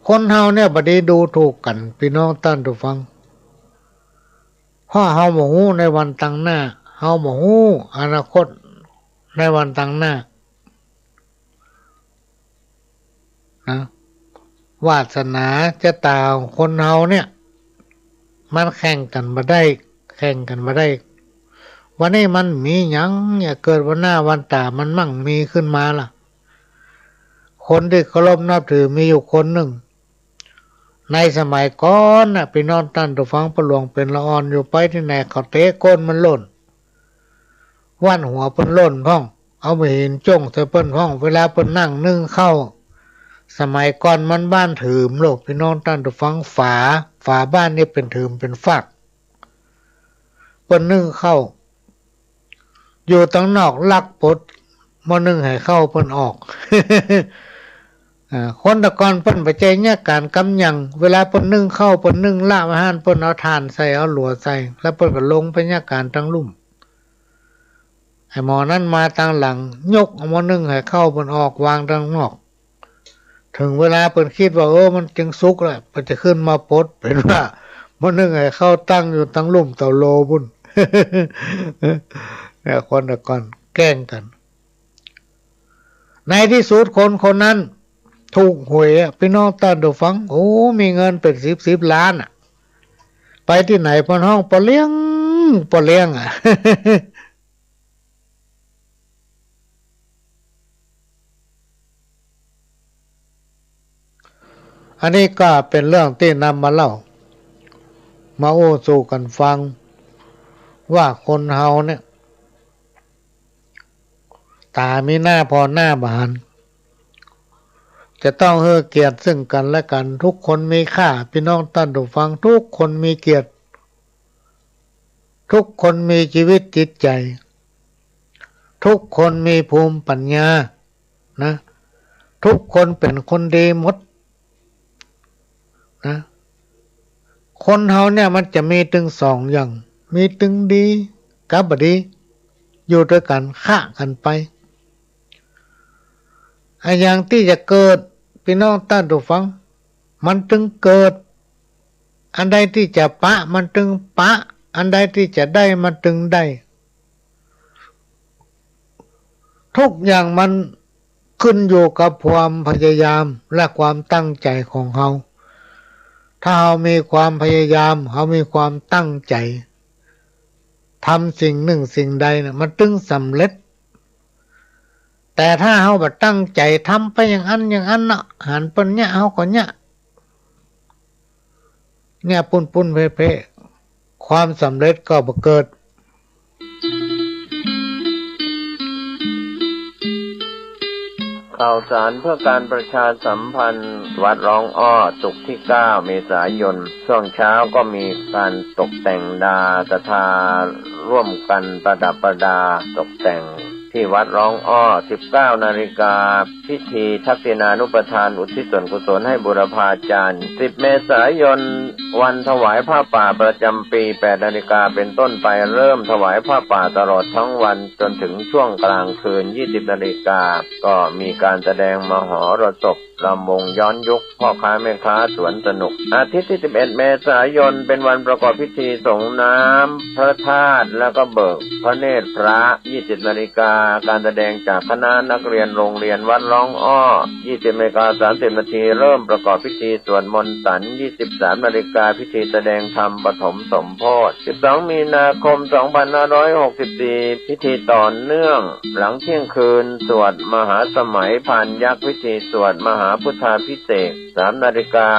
คนเฮาเนี่ยบัดนี้ดูถูกกันพี่น้องท่านผู้ฟังเพราะเฮาบ่ฮู้ในวันตั้งหน้าเฮาบ่ฮู้อนาคตในวันตั้งหน้านะวาสนาจะตาของคนเฮาเนี่ยมันแข่งกันบ่ได้วันนี้มันมีหยังอย่าเกิดวันหน้าวันตามันมั่งมีขึ้นมาล่ะคนที่เคารพนับถือมีอยู่คนหนึ่งในสมัยก่อนน่ะพี่น้องท่านผู้ฟังประหลวงเป็นละอ่อนอยู่ไปที่ไหนเขาเตะก้นมันหล่นว่านหัวเปิ้นหล่นพ้องเอาไปเห็นจ้งใส่เปิ้นพ้องเวลาเปิ้นนั่งนึ่งเข้าสมัยก่อนมันบ้านถืมโลกพี่น้องท่านผู้ฟังฝาบ้านนี่เป็นถืมเป็นฝักเปิ้นนึ่งเข้าอยู่ตั้งนอกลักปดมอนึ่งให้เข้าเปิ้นออก คนตะกอนเปิ้นไปใจเนี่ยการกำยังเวลาเปิ้นนึ่งเข้าเปิ้นนึ่งลาบอาหารเปิ้นเอาถ่านใส่เอาหลัวใส่แล้วเปิ้นก็ลงไปเนี่ยการตั้งลุ่มไอ้หมอนั้นมาตั้งหลังยกเอามอนึ่งให้เข้าเปิ้นออกวางตั้งนอกถึงเวลาเปิ้นคิดว่ามันจึงสุกแล้วเปิ้นจะขึ้นมาปดเป็นว่ามอนึ่งให้เข้าตั้งอยู่ตั้งลุ่มเต่าโลบุญ เนี่ยคนตะกอนแกล้งกันในที่สุดคนนั้นถูกหวยพี่น้องท่านผู้ฟังมีเงินเป็น10 ล้านไปที่ไหนพนห้องปะเลี้ยง ปอเลี้ยงอ่ะ อันนี้ก็เป็นเรื่องที่นำมาเล่ามาโอ้สู่กันฟังว่าคนเฮาเนี่ยตามีหน้าพอหน้าบานจะต้องให้เกียรติซึ่งกันและกันทุกคนมีค่าพี่น้องท่านผู้ฟังทุกคนมีเกียรติทุกคนมีชีวิตจิตใจทุกคนมีภูมิปัญญานะทุกคนเป็นคนดีหมดนะคนเฮาเนี่ยมันจะมีถึงสองอย่างมีถึงดีกับบดีอยู่ด้วยกันฆ่ากันไปไอ้อย่างที่จะเกิดพี่น้องท่านผู้ฟังมันถึงเกิดอันใดที่จะปะมันถึงปะอันใดที่จะได้มันถึงได้ทุกอย่างมันขึ้นอยู่กับความพยายามและความตั้งใจของเราถ้าเรามีความพยายามเรามีความตั้งใจทำสิ่งหนึ่งสิ่งใดนะมันถึงสำเร็จแต่ถ้าเราแบบตั้งใจทำไปอย่างนั้นเนาะหันปนเนี่ยเราก็เนี่ยปุ่นเพ่ความสำเร็จก็บ่เกิดข่าวสารเพื่อการประชาสัมพันธ์วัดร้องอ้อศุกร์ที่ 9 เมษายนช่วงเช้าก็มีการตกแต่งดาศรัทธาร่วมกันประดับประดาตกแต่งที่วัดร้องอ้อ 19 นาฬิกาพิธีทักษิณานุปทานอุทิศส่วนกุศลให้บุรพาจารย์ 10 เมษายนวันถวายผ้าป่าประจำปี 8 นาฬิกาเป็นต้นไปเริ่มถวายผ้าป่าตลอดทั้งวันจนถึงช่วงกลางคืน 20 นาฬิกาก็มีการแสดงมหรสพลำวงย้อนยุคพ่อค้าแม่ค้าสวนสนุกอาทิตย์ที่ 11 เมษายนเป็นวันประกอบพิธีส่งน้ำพระธาตุแล้วก็เบิกพระเนตรพระ 20 นาฬิกาการแสดงจากคณะนักเรียนโรงเรียนวัดร้องอ้อ 20 นาฬิกา 30 นาทีเริ่มประกอบพิธีสวดมนต์สัน 23 นาฬิกาพิธีแสดงธรรมปฐมสมโภช 12 มีนาคม 2564 พิธีต่อเนื่องหลังเที่ยงคืนสวดมหาสมัยพานยักษ์พิธีสวดมหาพุทธาภิเษก 3 นาฬิกา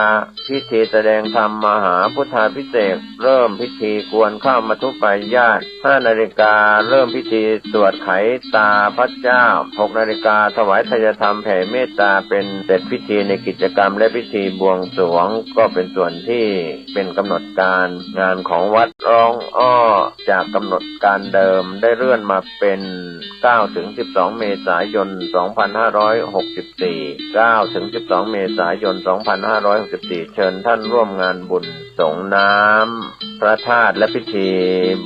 พิธีแสดงธรรมมหาพุทธาภิเษกเริ่มพิธีกวนข้าวมัทุปายาต 5 นาฬิกาเริ่มพิธีสวดไขตาพระเจ้า 6 นาฬิกาถวายทายธรรมแผ่เมตตาเป็นเสร็จพิธีในกิจกรรมและพิธีบวงสรวงก็เป็นส่วนที่เป็นกำหนดการงานของวัดร้องอ้อจากกำหนดการเดิมได้เลื่อนมาเป็น 9-12 เมษายน 2564 9-12 เมษายน 2564 เชิญท่านร่วมงานบุญส่งน้ำพระธาตุและพิธี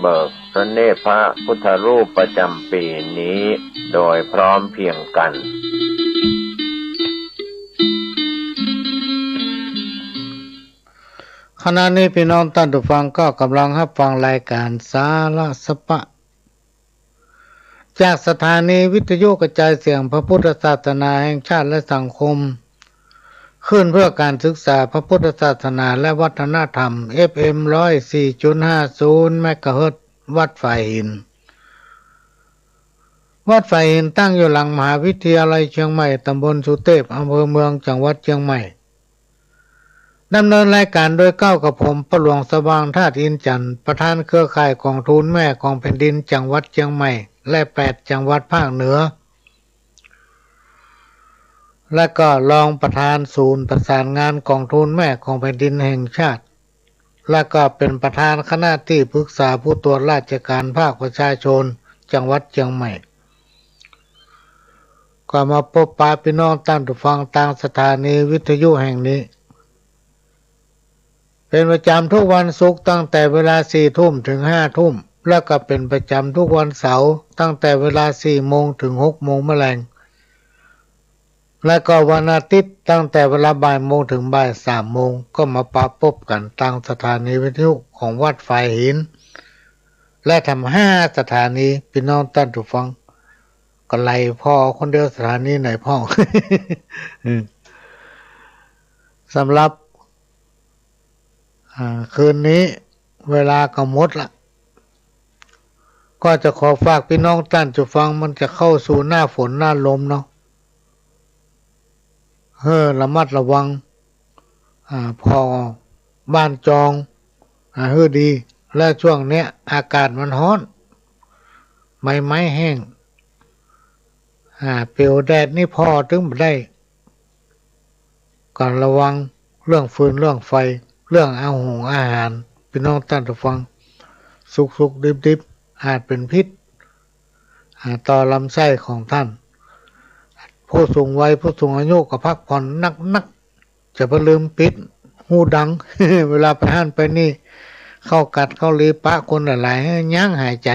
เบิกพระเนตรพระพุทธรูปประจำปีนี้โดยพร้อมเพรียงกันขณะนี้พี่น้องท่านผู้ฟังก็กำลังรับฟังรายการสาระสปะจากสถานีวิทยุกระจายเสียงพระพุทธศาสนาแห่งชาติและสังคมขึ้นเพื่อการศึกษาพระพุทธศาสนาและวัฒนธรรม FM 104.50 เมกะเฮิรตซ์วัดไฟหินวัดไฟหินตั้งอยู่หลังมหาวิทยาลัยเชียงใหม่ตำบลสุเทพอำเภอเมืองจังหวัดเชียงใหม่ดำเนินรายการโดยก้าวกับผมประหลวงสว่างธาตุอินจันทร์ประธานเครือข่ายกองทุนแม่ของแผ่นดินจังหวัดเชียงใหม่และ8จังหวัดภาคเหนือและก็รองประธานศูนย์ประสานงานกองทุนแม่ของแผ่นดินแห่งชาติและก็เป็นประธานคณะที่ปรึกษาผู้ตรวจราชการภาคประชาชนจังหวัดเชียงใหม่ก็มาพบปะพี่น้องท่านผู้ฟังทางสถานีวิทยุแห่งนี้เป็นประจำทุกวันศุกร์ตั้งแต่เวลา 4 ทุ่มถึง 5 ทุ่มแล้วก็เป็นประจำทุกวันเสาร์ตั้งแต่เวลา 4 โมงถึง 6 โมงแลงและก็วันอาทิตย์ตั้งแต่เวลาบ่ายโมงถึงบ่าย 3 โมงก็มาปะพบกันทางสถานีวิทยุของวัดไฟหินและทำ5สถานีพี่น้องท่านผู้ฟังก็ไล่พ่อคนเดียวสถานีไหนพ่อ สำหรับคืนนี้เวลาก็หมดละ ก็จะขอฝากพี่น้องท่านจะฟังมันจะเข้าสู่หน้าฝนหน้าลมเนาะระมัดระวังพอบ้านจองดีและช่วงเนี้ยอากาศมันร้อนใบไม้แห้งเปลวแดดนี่พอถึงไม่ได้ก่อนระวังเรื่องฟืนเรื่องไฟเรื่องอาหารพี่น้องท่านผู้ฟังสุกดิบอาจเป็นพิษต่อลำไส้ของท่านผู้สูงวัยผู้สูงอายุก็พักผ่อนนักจะไปลืมปิดหูดัง เวลาไปหันไปนี่เข้ากัดเข้าลีปะคนหลายๆยั้งหายใจ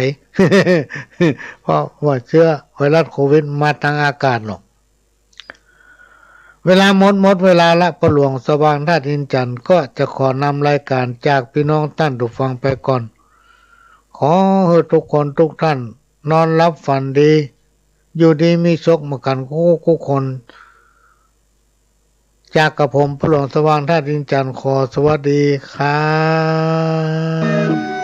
เพราะว่าเชื้อไวรัสโควิดมาทางอากาศหรอกเวลาหมดเวลาละประหลวงสว่างธาตุอินจันทร์ก็จะขอนำรายการจากพี่น้องท่านผู้ฟังไปก่อนขอให้ทุกคนทุกท่านนอนรับฝันดีอยู่ดีมีสุขเหมือนกันทุกคนจากกระผมประหลวงสว่างธาตุอินจันทร์ขอสวัสดีครับ